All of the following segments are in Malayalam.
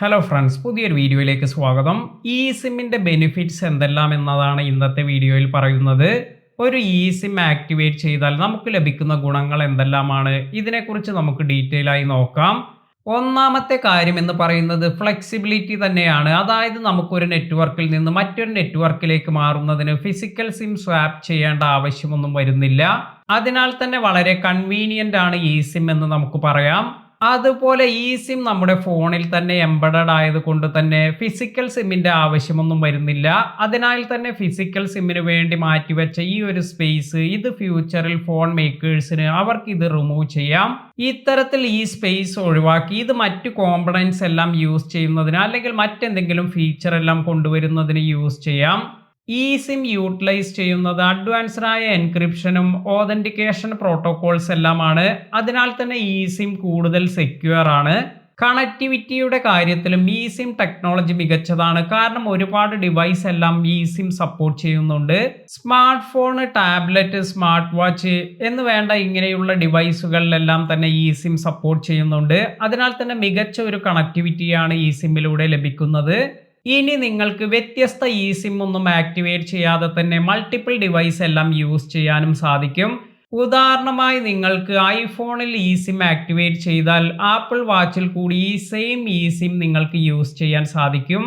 ഹലോ ഫ്രണ്ട്സ്, പുതിയൊരു വീഡിയോയിലേക്ക് സ്വാഗതം. ഇ സിമ്മിൻ്റെ ബെനിഫിറ്റ്സ് എന്തെല്ലാം എന്നതാണ് ഇന്നത്തെ വീഡിയോയിൽ പറയുന്നത്. ഒരു ഇ സിം ആക്ടിവേറ്റ് ചെയ്താൽ നമുക്ക് ലഭിക്കുന്ന ഗുണങ്ങൾ എന്തെല്ലാമാണ്, ഇതിനെക്കുറിച്ച് നമുക്ക് ഡീറ്റെയിൽ ആയി നോക്കാം. ഒന്നാമത്തെ കാര്യം എന്ന് പറയുന്നത് ഫ്ലെക്സിബിലിറ്റി തന്നെയാണ്. അതായത് നമുക്കൊരു നെറ്റ്വർക്കിൽ നിന്ന് മറ്റൊരു നെറ്റ്വർക്കിലേക്ക് മാറുന്നതിന് ഫിസിക്കൽ സിം സ്വാപ്പ് ചെയ്യേണ്ട ആവശ്യമൊന്നും വരുന്നില്ല. അതിനാൽ തന്നെ വളരെ കൺവീനിയൻ്റ് ആണ് ഇ സിം എന്ന് നമുക്ക് പറയാം. അതുപോലെ ഈ സിം നമ്മുടെ ഫോണിൽ തന്നെ എംബഡഡ് ആയതുകൊണ്ട് തന്നെ ഫിസിക്കൽ സിമ്മിന്റെ ആവശ്യമൊന്നും വരുന്നില്ല. അതിനാൽ തന്നെ ഫിസിക്കൽ സിമ്മിന് വേണ്ടി മാറ്റിവെച്ച ഈ ഒരു സ്പേസ് ഇത് ഫ്യൂച്ചറിൽ ഫോൺ മേക്കേഴ്സിന് അവർക്ക് ഇത് റിമൂവ് ചെയ്യാം. ഇത്തരത്തിൽ ഈ സ്പേസ് ഒഴിവാക്കി ഇത് മറ്റു കോമ്പണൻസ് എല്ലാം യൂസ് ചെയ്യുന്നതിന് അല്ലെങ്കിൽ മറ്റെന്തെങ്കിലും ഫീച്ചർ എല്ലാം കൊണ്ടുവരുന്നതിന് യൂസ് ചെയ്യാം. ഈ സിം യൂട്ടിലൈസ് ചെയ്യുന്നത് അഡ്വാൻസ്ഡ് ആയ എൻക്രിപ്ഷനും ഓതന്റിക്കേഷൻ പ്രോട്ടോകോൾസ് എല്ലാമാണ്. അതിനാൽ തന്നെ ഈ സിം കൂടുതൽ സെക്യൂർ ആണ്. കണക്ടിവിറ്റിയുടെ കാര്യത്തിലും ഈ സിം ടെക്നോളജി മികച്ചതാണ്. കാരണം ഒരുപാട് ഡിവൈസ് എല്ലാം ഈ സിം സപ്പോർട്ട് ചെയ്യുന്നുണ്ട്. Smart phone, tablet, smart watch എന്ന് വേണ്ട ഇങ്ങനെയുള്ള ഡിവൈസുകളിലെല്ലാം തന്നെ ഈ സിം സപ്പോർട്ട് ചെയ്യുന്നുണ്ട്. അതിനാൽ തന്നെ മികച്ച ഒരു കണക്ടിവിറ്റിയാണ് ഈ സിമ്മിലൂടെ ലഭിക്കുന്നത്. ഇനി നിങ്ങൾക്ക് വ്യത്യസ്ത ഇ സിം ഒന്നും ആക്ടിവേറ്റ് ചെയ്യാതെ തന്നെ മൾട്ടിപ്പിൾ ഡിവൈസ് എല്ലാം യൂസ് ചെയ്യാനും സാധിക്കും. ഉദാഹരണമായി നിങ്ങൾക്ക് ഐഫോണിൽ ഇ സിം ആക്ടിവേറ്റ് ചെയ്താൽ ആപ്പിൾ വാച്ചിൽ കൂടി ഈ സെയിം ഇ സിം നിങ്ങൾക്ക് യൂസ് ചെയ്യാൻ സാധിക്കും.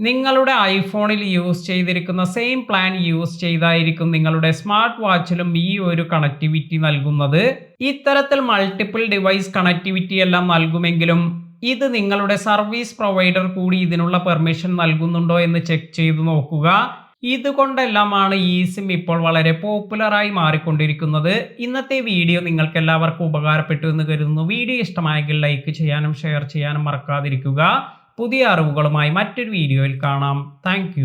നിങ്ങളുടെ ഐഫോണിൽ യൂസ് ചെയ്തിരിക്കുന്ന സെയിം പ്ലാൻ യൂസ് ചെയ്തായിരിക്കും നിങ്ങളുടെ സ്മാർട്ട് വാച്ചിലും ഈ ഒരു കണക്ടിവിറ്റി നൽകുന്നത്. ഇത്തരത്തിൽ മൾട്ടിപ്പിൾ ഡിവൈസ് കണക്ടിവിറ്റി എല്ലാം നൽകുമെങ്കിലും ഇത് നിങ്ങളുടെ സർവീസ് പ്രൊവൈഡർ കൂടി ഇതിനുള്ള പെർമിഷൻ നൽകുന്നുണ്ടോ എന്ന് ചെക്ക് ചെയ്ത് നോക്കുക. ഇതുകൊണ്ടെല്ലാമാണ് ഈ സിം ഇപ്പോൾ വളരെ പോപ്പുലറായി മാറിക്കൊണ്ടിരിക്കുന്നത്. ഇന്നത്തെ വീഡിയോ നിങ്ങൾക്ക് എല്ലാവർക്കും ഉപകാരപ്പെട്ടു എന്ന് കരുതുന്നു. വീഡിയോ ഇഷ്ടമായെങ്കിൽ ലൈക്ക് ചെയ്യാനും ഷെയർ ചെയ്യാനും മറക്കാതിരിക്കുക. പുതിയ അറിവുകളുമായി മറ്റൊരു വീഡിയോയിൽ കാണാം. താങ്ക്